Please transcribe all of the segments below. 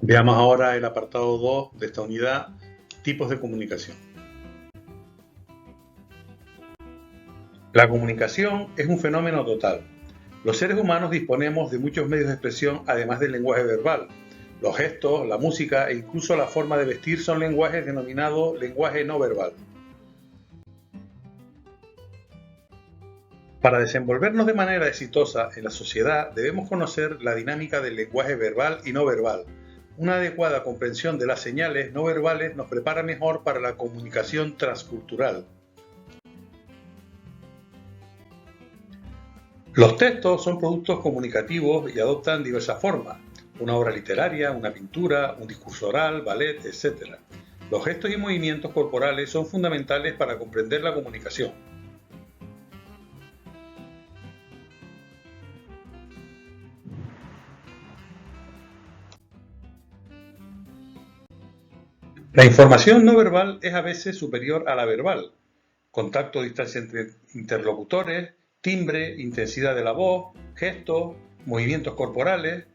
Veamos ahora el apartado 2 de esta unidad, tipos de comunicación. La comunicación es un fenómeno total. Los seres humanos disponemos de muchos medios de expresión además del lenguaje verbal. Los gestos, la música e incluso la forma de vestir son lenguajes denominados lenguaje no verbal. Para desenvolvernos de manera exitosa en la sociedad debemos conocer la dinámica del lenguaje verbal y no verbal. Una adecuada comprensión de las señales no verbales nos prepara mejor para la comunicación transcultural. Los textos son productos comunicativos y adoptan diversas formas: una obra literaria, una pintura, un discurso oral, ballet, etc. Los gestos y movimientos corporales son fundamentales para comprender la comunicación. La información no verbal es a veces superior a la verbal. Contacto o distancia entre interlocutores, timbre, intensidad de la voz, gestos, movimientos corporales.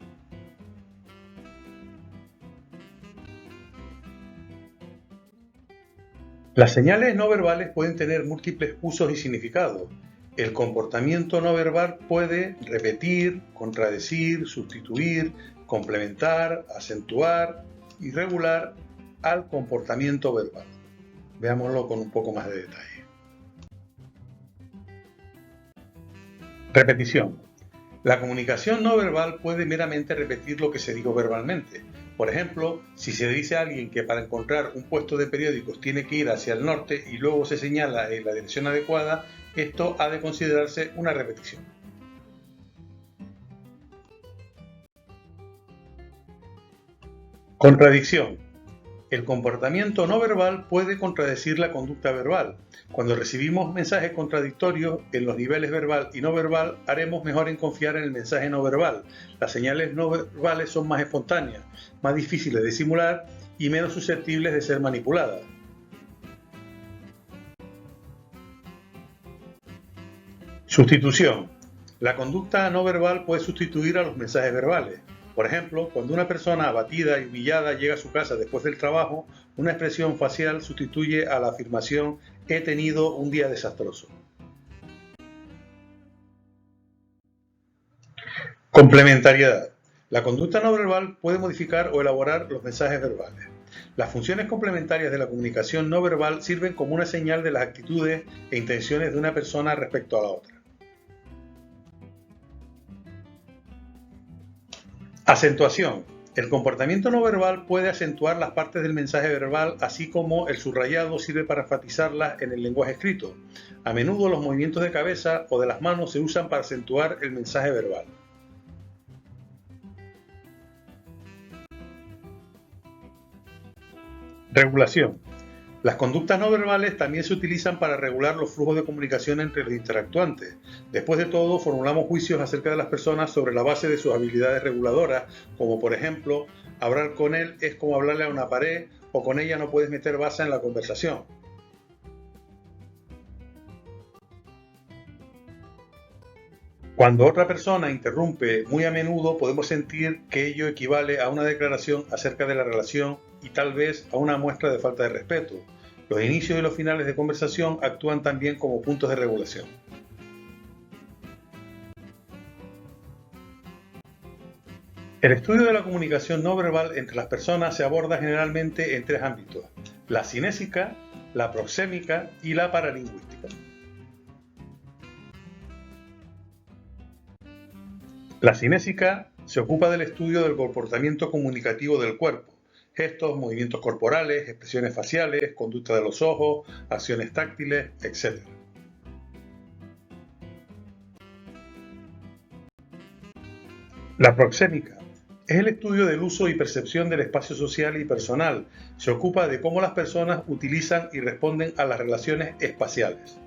Las señales no verbales pueden tener múltiples usos y significados. El comportamiento no verbal puede repetir, contradecir, sustituir, complementar, acentuar y regular al comportamiento verbal. Veámoslo con un poco más de detalle. Repetición. La comunicación no verbal puede meramente repetir lo que se dijo verbalmente. Por ejemplo, si se dice a alguien que para encontrar un puesto de periódicos tiene que ir hacia el norte y luego se señala en la dirección adecuada, esto ha de considerarse una repetición. Contradicción. El comportamiento no verbal puede contradecir la conducta verbal. Cuando recibimos mensajes contradictorios en los niveles verbal y no verbal, haremos mejor en confiar en el mensaje no verbal. Las señales no verbales son más espontáneas, más difíciles de simular y menos susceptibles de ser manipuladas. Sustitución. La conducta no verbal puede sustituir a los mensajes verbales. Por ejemplo, cuando una persona abatida y humillada llega a su casa después del trabajo, una expresión facial sustituye a la afirmación "he tenido un día desastroso". Complementariedad. La conducta no verbal puede modificar o elaborar los mensajes verbales. Las funciones complementarias de la comunicación no verbal sirven como una señal de las actitudes e intenciones de una persona respecto a la otra. Acentuación. El comportamiento no verbal puede acentuar las partes del mensaje verbal, así como el subrayado sirve para enfatizarlas en el lenguaje escrito. A menudo los movimientos de cabeza o de las manos se usan para acentuar el mensaje verbal. Regulación. Las conductas no verbales también se utilizan para regular los flujos de comunicación entre los interactuantes. Después de todo, formulamos juicios acerca de las personas sobre la base de sus habilidades reguladoras, como por ejemplo, hablar con él es como hablarle a una pared, o con ella no puedes meter baza en la conversación. Cuando otra persona interrumpe muy a menudo, podemos sentir que ello equivale a una declaración acerca de la relación y tal vez a una muestra de falta de respeto. Los inicios y los finales de conversación actúan también como puntos de regulación. El estudio de la comunicación no verbal entre las personas se aborda generalmente en tres ámbitos: la cinésica, la proxémica y la paralingüística. La cinésica se ocupa del estudio del comportamiento comunicativo del cuerpo: gestos, movimientos corporales, expresiones faciales, conducta de los ojos, acciones táctiles, etc. La proxémica es el estudio del uso y percepción del espacio social y personal. Se ocupa de cómo las personas utilizan y responden a las relaciones espaciales.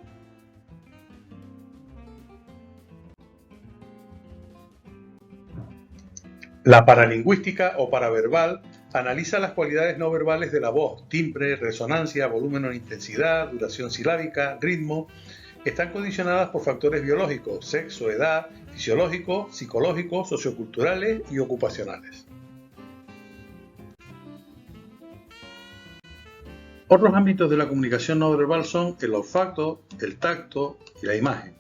La paralingüística o paraverbal analiza las cualidades no verbales de la voz: timbre, resonancia, volumen o intensidad, duración silábica, ritmo. Están condicionadas por factores biológicos: sexo, edad, fisiológicos, psicológicos, socioculturales y ocupacionales. Otros ámbitos de la comunicación no verbal son el olfato, el tacto y la imagen.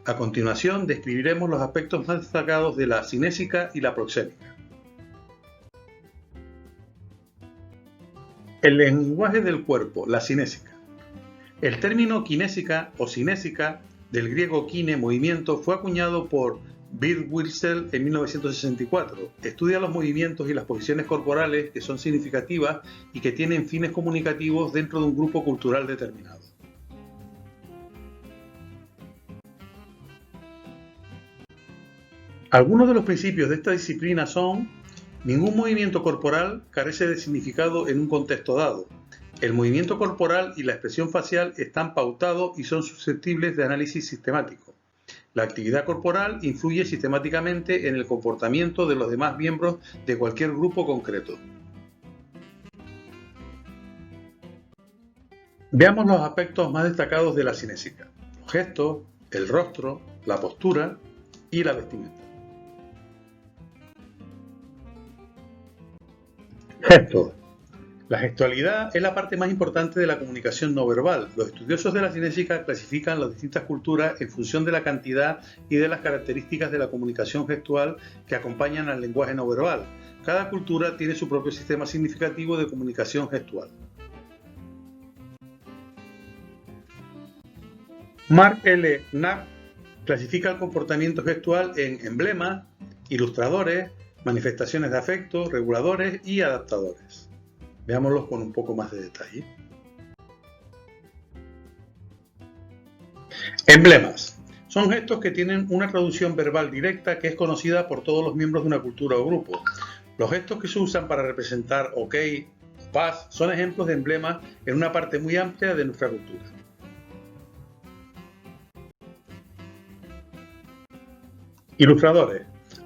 A continuación describiremos los aspectos más destacados de la cinésica y la proxémica. El lenguaje del cuerpo, la cinésica. El término kinésica o cinésica, del griego kine, movimiento, fue acuñado por Birdwhistell en 1964. Estudia los movimientos y las posiciones corporales que son significativas y que tienen fines comunicativos dentro de un grupo cultural determinado. Algunos de los principios de esta disciplina son: ningún movimiento corporal carece de significado en un contexto dado. El movimiento corporal y la expresión facial están pautados y son susceptibles de análisis sistemático. La actividad corporal influye sistemáticamente en el comportamiento de los demás miembros de cualquier grupo concreto. Veamos los aspectos más destacados de la cinésica: los gestos, el rostro, la postura y la vestimenta. Gestos. La gestualidad es la parte más importante de la comunicación no verbal. Los estudiosos de la cinésica clasifican las distintas culturas en función de la cantidad y de las características de la comunicación gestual que acompañan al lenguaje no verbal. Cada cultura tiene su propio sistema significativo de comunicación gestual. Mark L. Knapp clasifica el comportamiento gestual en emblemas, ilustradores, manifestaciones de afecto, reguladores y adaptadores. Veámoslos con un poco más de detalle. Emblemas. Son gestos que tienen una traducción verbal directa que es conocida por todos los miembros de una cultura o grupo. Los gestos que se usan para representar OK o paz son ejemplos de emblemas en una parte muy amplia de nuestra cultura. Ilustradores.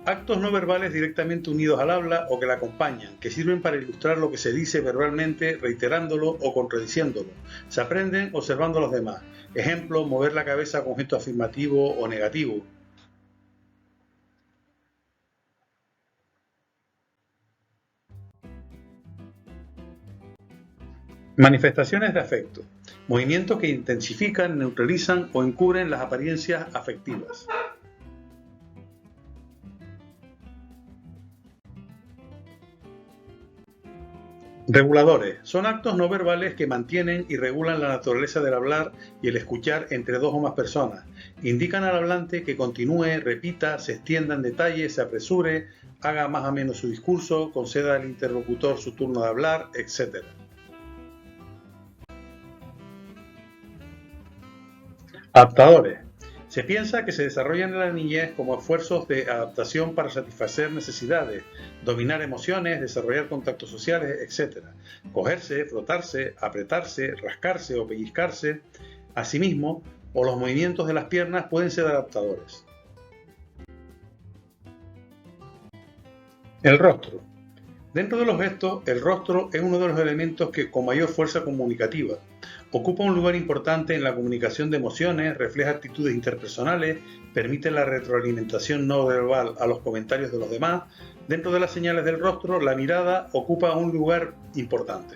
Actos no verbales directamente unidos al habla o que la acompañan, que sirven para ilustrar lo que se dice verbalmente, reiterándolo o contradiciéndolo. Se aprenden observando a los demás. Ejemplo, mover la cabeza con gesto afirmativo o negativo. Manifestaciones de afecto. Movimientos que intensifican, neutralizan o encubren las apariencias afectivas. Reguladores. Son actos no verbales que mantienen y regulan la naturaleza del hablar y el escuchar entre dos o más personas. Indican al hablante que continúe, repita, se extienda en detalle, se apresure, haga más o menos su discurso, conceda al interlocutor su turno de hablar, etc. Adaptadores. Se piensa que se desarrollan en la niñez como esfuerzos de adaptación para satisfacer necesidades, dominar emociones, desarrollar contactos sociales, etc. Cogerse, frotarse, apretarse, rascarse o pellizcarse a sí mismo o los movimientos de las piernas pueden ser adaptadores. El rostro. Dentro de los gestos, el rostro es uno de los elementos que con mayor fuerza comunicativa. Ocupa un lugar importante en la comunicación de emociones, refleja actitudes interpersonales, permite la retroalimentación no verbal a los comentarios de los demás. Dentro de las señales del rostro, la mirada ocupa un lugar importante.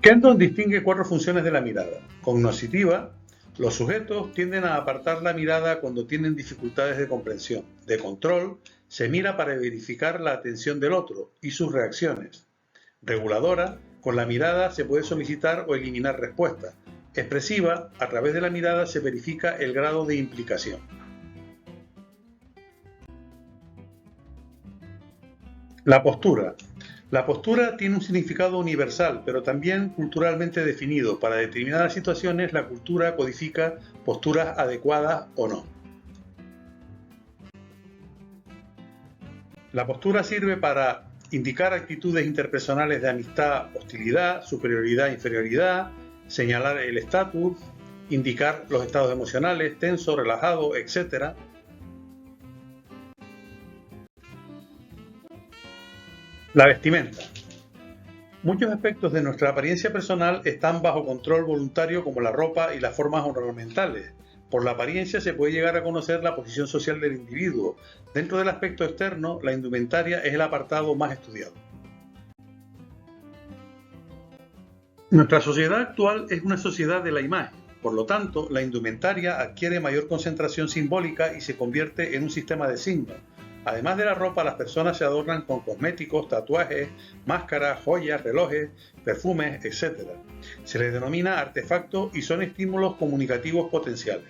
Kendall distingue 4 funciones de la mirada. Cognoscitiva. Los sujetos tienden a apartar la mirada cuando tienen dificultades de comprensión. De control. Se mira para verificar la atención del otro y sus reacciones. Reguladora, con la mirada se puede solicitar o eliminar respuestas. Expresiva, a través de la mirada se verifica el grado de implicación. La postura. La postura tiene un significado universal, pero también culturalmente definido. Para determinadas situaciones, la cultura codifica posturas adecuadas o no. La postura sirve para indicar actitudes interpersonales de amistad, hostilidad, superioridad, inferioridad, señalar el estatus, indicar los estados emocionales, tenso, relajado, etc. La vestimenta. Muchos aspectos de nuestra apariencia personal están bajo control voluntario, como la ropa y las formas ornamentales. Por la apariencia se puede llegar a conocer la posición social del individuo. Dentro del aspecto externo, la indumentaria es el apartado más estudiado. Nuestra sociedad actual es una sociedad de la imagen. Por lo tanto, la indumentaria adquiere mayor concentración simbólica y se convierte en un sistema de signos. Además de la ropa, las personas se adornan con cosméticos, tatuajes, máscaras, joyas, relojes, perfumes, etc. Se les denomina artefactos y son estímulos comunicativos potenciales.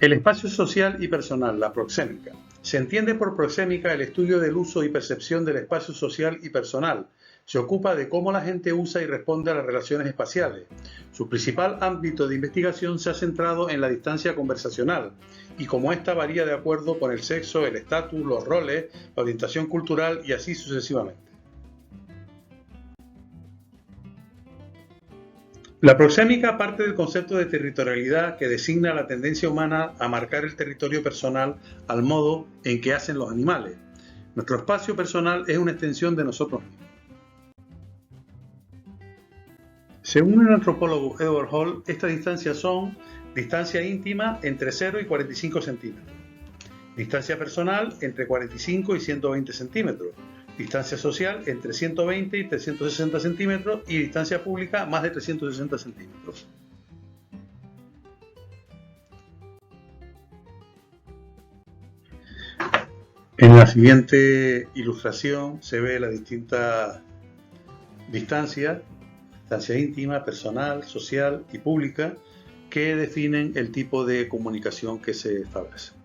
El espacio social y personal, la proxémica. Se entiende por proxémica el estudio del uso y percepción del espacio social y personal. Se ocupa de cómo la gente usa y responde a las relaciones espaciales. Su principal ámbito de investigación se ha centrado en la distancia conversacional y cómo ésta varía de acuerdo con el sexo, el estatus, los roles, la orientación cultural y así sucesivamente. La proxémica parte del concepto de territorialidad que designa la tendencia humana a marcar el territorio personal al modo en que hacen los animales. Nuestro espacio personal es una extensión de nosotros mismos. Según el antropólogo Edward Hall, estas distancias son distancia íntima entre 0 y 45 centímetros, distancia personal entre 45 y 120 centímetros, distancia social entre 120 y 360 centímetros y distancia pública más de 360 centímetros. En la siguiente ilustración se ve las distintas distancia íntima, personal, social y pública, que definen el tipo de comunicación que se establece.